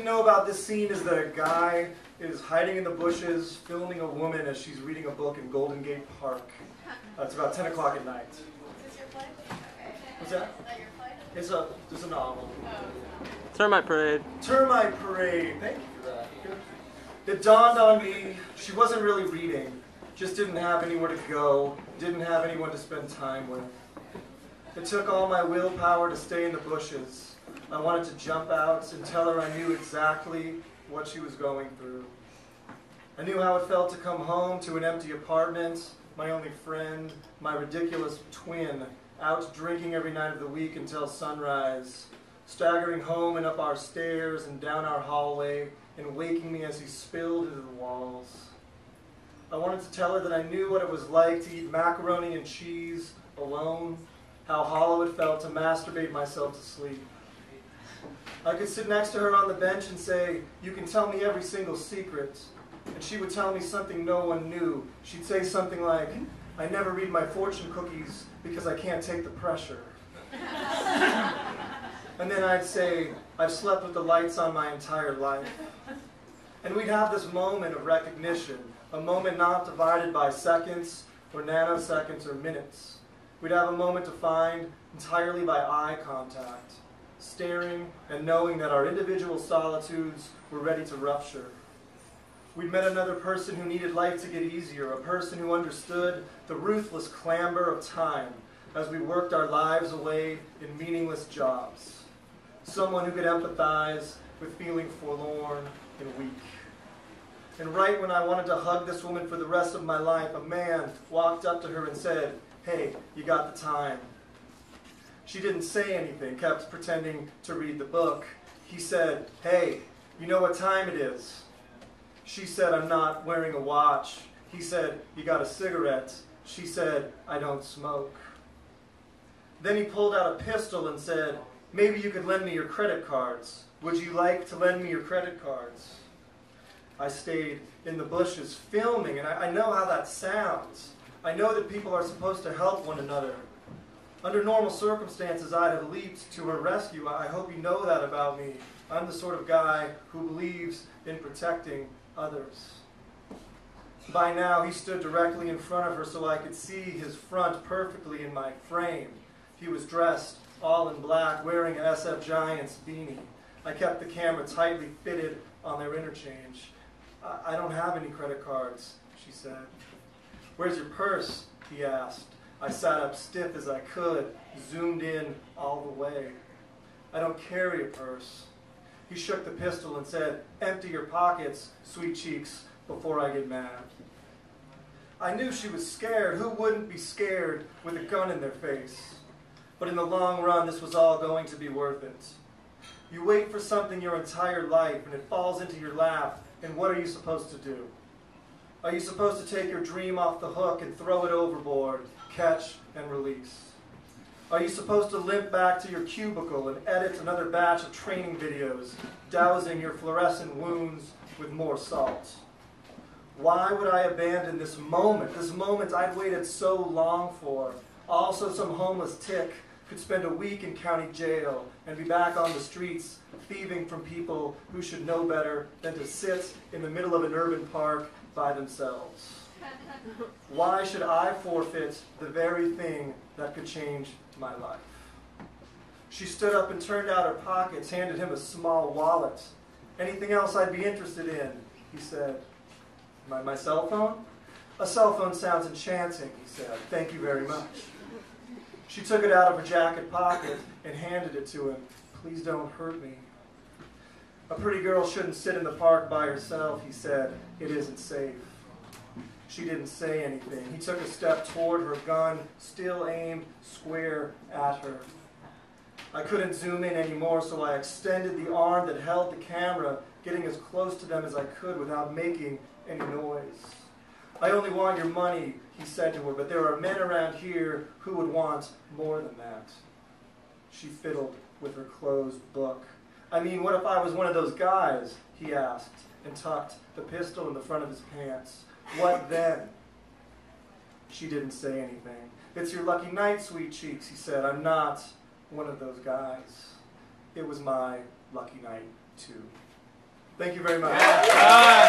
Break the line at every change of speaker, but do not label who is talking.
know about this scene is that a guy is hiding in the bushes, filming a woman as she's reading a book in Golden Gate Park. It's about 10 o'clock at night.
Is this your play? Okay.
What's that?
Is that your play?
It's a novel.
Oh.
Termite Parade.
Termite Parade. Thank you for that. Good. It dawned on me she wasn't really reading. Just didn't have anywhere to go. Didn't have anyone to spend time with. It took all my willpower to stay in the bushes. I wanted to jump out and tell her I knew exactly what she was going through. I knew how it felt to come home to an empty apartment, my only friend, my ridiculous twin, out drinking every night of the week until sunrise, staggering home and up our stairs and down our hallway, and waking me as he spilled into the walls. I wanted to tell her that I knew what it was like to eat macaroni and cheese alone, how hollow it felt to masturbate myself to sleep. I could sit next to her on the bench and say, "You can tell me every single secret." And she would tell me something no one knew. She'd say something like, "I never read my fortune cookies because I can't take the pressure." And then I'd say, "I've slept with the lights on my entire life." And we'd have this moment of recognition, a moment not divided by seconds or nanoseconds or minutes. We'd have a moment defined entirely by eye contact, staring and knowing that our individual solitudes were ready to rupture. We'd met another person who needed life to get easier, a person who understood the ruthless clamor of time as we worked our lives away in meaningless jobs. Someone who could empathize with feeling forlorn and weak. And right when I wanted to hug this woman for the rest of my life, a man walked up to her and said, "Hey, you got the time?" She didn't say anything, kept pretending to read the book. He said, "Hey, you know what time it is?" She said, "I'm not wearing a watch." He said, "You got a cigarette?" She said, "I don't smoke." Then he pulled out a pistol and said, "Maybe you could lend me your credit cards. Would you like to lend me your credit cards?" I stayed in the bushes filming, and I know how that sounds. I know that people are supposed to help one another. Under normal circumstances, I'd have leaped to her rescue. I hope you know that about me. I'm the sort of guy who believes in protecting others. By now, he stood directly in front of her so I could see his front perfectly in my frame. He was dressed all in black, wearing an SF Giants beanie. I kept the camera tightly fitted on their interchange. I don't have any credit cards," she said. "Where's your purse?" he asked. I sat up stiff as I could, zoomed in all the way. "I don't carry a purse." He shook the pistol and said, "Empty your pockets, sweet cheeks, before I get mad." I knew she was scared. Who wouldn't be scared with a gun in their face? But in the long run, this was all going to be worth it. You wait for something your entire life, and it falls into your lap, and what are you supposed to do? Are you supposed to take your dream off the hook and throw it overboard, catch and release? Are you supposed to limp back to your cubicle and edit another batch of training videos, dousing your fluorescent wounds with more salt? Why would I abandon this moment I'd waited so long for? Also, some homeless tick could spend a week in county jail and be back on the streets, thieving from people who should know better than to sit in the middle of an urban park by themselves. Why should I forfeit the very thing that could change my life? She stood up and turned out her pockets, handed him a small wallet. "Anything else I'd be interested in?" he said. My cell phone? "A cell phone sounds enchanting," he said. "Thank you very much." She took it out of her jacket pocket and handed it to him. "Please don't hurt me." "A pretty girl shouldn't sit in the park by herself," he said. "It isn't safe." She didn't say anything. He took a step toward her, gun still aimed square at her. I couldn't zoom in anymore, so I extended the arm that held the camera, getting as close to them as I could without making any noise. "I only want your money," he said to her, "but there are men around here who would want more than that." She fiddled with her closed book. "I mean, what if I was one of those guys?" he asked, and tucked the pistol in the front of his pants. "What then?" She didn't say anything. "It's your lucky night, sweet cheeks," he said. "I'm not one of those guys." It was my lucky night, too. Thank you very much.
Yeah.